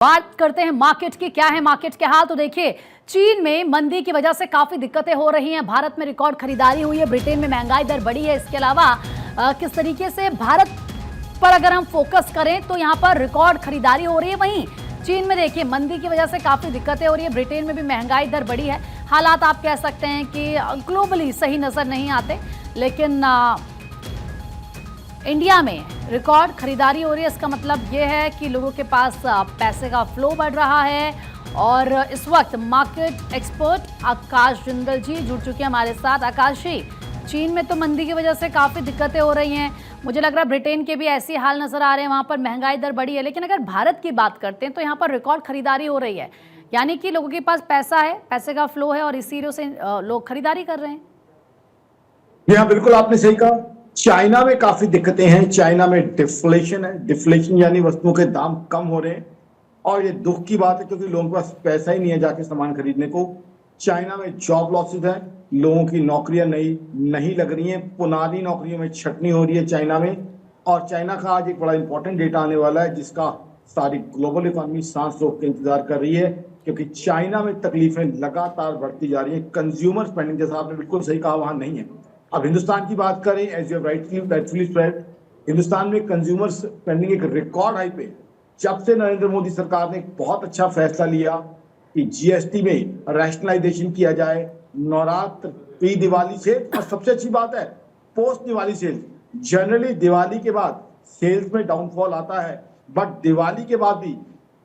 बात करते हैं मार्केट की। क्या है मार्केट के हाल, तो देखिए चीन में मंदी की वजह से काफी दिक्कतें हो रही हैं। भारत में रिकॉर्ड खरीदारी हुई है, ब्रिटेन में महंगाई दर बढ़ी है। इसके अलावा किस तरीके से भारत पर अगर हम फोकस करें तो यहां पर रिकॉर्ड खरीदारी हो रही है। वहीं चीन में देखिए मंदी की वजह से काफी दिक्कतें हो रही है, ब्रिटेन में भी महंगाई दर बढ़ी है। हालात आप कह सकते हैं कि ग्लोबली सही नजर नहीं आते, लेकिन इंडिया में रिकॉर्ड खरीदारी हो रही है। इसका मतलब ये है कि लोगों के पास पैसे का फ्लो बढ़ रहा है। और इस वक्त मार्केट एक्सपर्ट आकाश जिंदल जी जुड़ चुके हैं हमारे साथ। आकाश जी, चीन में तो मंदी की वजह से काफ़ी दिक्कतें हो रही हैं, मुझे लग रहा है ब्रिटेन के भी ऐसे हाल नज़र आ रहे हैं, वहाँ पर महंगाई दर बढ़ी है। लेकिन अगर भारत की बात करते हैं तो यहाँ पर रिकॉर्ड खरीदारी हो रही है, यानी कि लोगों के पास पैसा है, पैसे का फ्लो है और इसीलिए से लोग खरीदारी कर रहे हैं। जी हाँ, बिल्कुल आपने सही कहा। चाइना में काफी दिक्कतें हैं। चाइना में डिफ्लेशन है। डिफ्लेशन यानी वस्तुओं के दाम कम हो रहे हैं और ये दुख की बात है क्योंकि लोगों के पास पैसा ही नहीं है जाके सामान खरीदने को। चाइना में जॉब लॉसेस है, लोगों की नौकरियां नहीं लग रही हैं, पुरानी नौकरियों में छटनी हो रही है चाइना में। और चाइना का आज एक बड़ा इंपॉर्टेंट डेटा आने वाला है जिसका सारी ग्लोबल इकोनॉमी सांस रोक के इंतजार कर रही है, क्योंकि चाइना में तकलीफें लगातार बढ़ती जा रही है। कंज्यूमर स्पेंडिंग, जैसा आपने बिल्कुल सही कहा, वहां नहीं है। अब हिंदुस्तान की बात करें, as you rightfully said, Hindustan में कंज्यूमर स्पेंडिंग एक रिकॉर्ड हाई पे। जब से नरेंद्र मोदी सरकार ने एक बहुत अच्छा फैसला लिया कि जीएसटी में रैशनलाइजेशन किया जाए, नवरात्र, प्री दिवाली सेल, और सबसे अच्छी बात है post Diwali sale. Generally Diwali के बाद सेल्स में डाउनफॉल आता है, बट दिवाली के बाद भी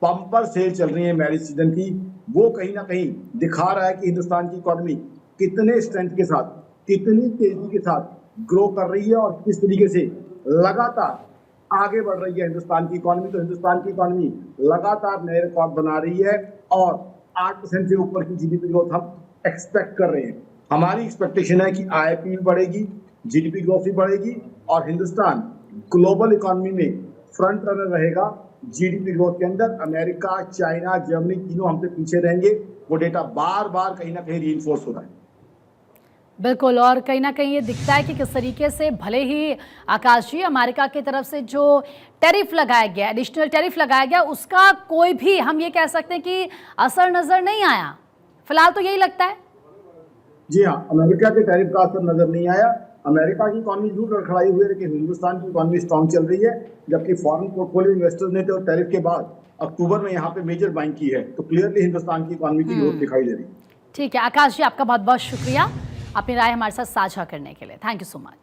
बम्पर सेल चल रही है मैरिज सीजन की। वो कहीं ना कहीं दिखा रहा है कि हिंदुस्तान की इकोनॉमी कितने स्ट्रेंथ के साथ, कितनी तेजी के साथ ग्रो कर रही है और किस तरीके से लगातार आगे बढ़ रही है हिंदुस्तान की इकोनॉमी। तो हिंदुस्तान की इकोनॉमी लगातार नए रिकॉर्ड बना रही है और 8% से ऊपर की जीडीपी ग्रोथ हम एक्सपेक्ट कर रहे हैं। हमारी एक्सपेक्टेशन है कि आईपी भी बढ़ेगी, जीडीपी ग्रोथ भी बढ़ेगी और हिंदुस्तान ग्लोबल इकोनॉमी में फ्रंट रनर रहेगा। जीडीपी ग्रोथ के अंदर अमेरिका, चाइना, जर्मनी तीनों हमसे पीछे रहेंगे। वो डेटा बार बार कहीं ना कहीं रीइंफोर्स हो रहा है। बिल्कुल, और कहीं ना कहीं ये दिखता है कि किस तरीके से भले ही आकाश जी अमेरिका की तरफ से जो टैरिफ लगाया गया, एडिशनल टैरिफ लगाया गया, उसका कोई भी हम ये कह सकते हैं कि असर नजर नहीं आया, फिलहाल तो यही लगता है। जी हाँ, अमेरिका के टैरिफ का असर नजर नहीं आया। अमेरिका की इकोनॉमी जरूर लड़खड़ाई हुई है, लेकिन हिंदुस्तान की इकोनॉमी स्ट्रांग चल रही है। जबकि फॉरेन पोर्टफोलियो इन्वेस्टर्स ने तो टैरिफ के बाद अक्टूबर में यहाँ पे मेजर बाइंग की है, तो क्लियरली हिंदुस्तान की इकोनॉमी की ग्रोथ दिखाई दे रही है। ठीक है आकाश जी, आपका बहुत बहुत शुक्रिया अपनी राय हमारे साथ साझा करने के लिए। Thank you so much.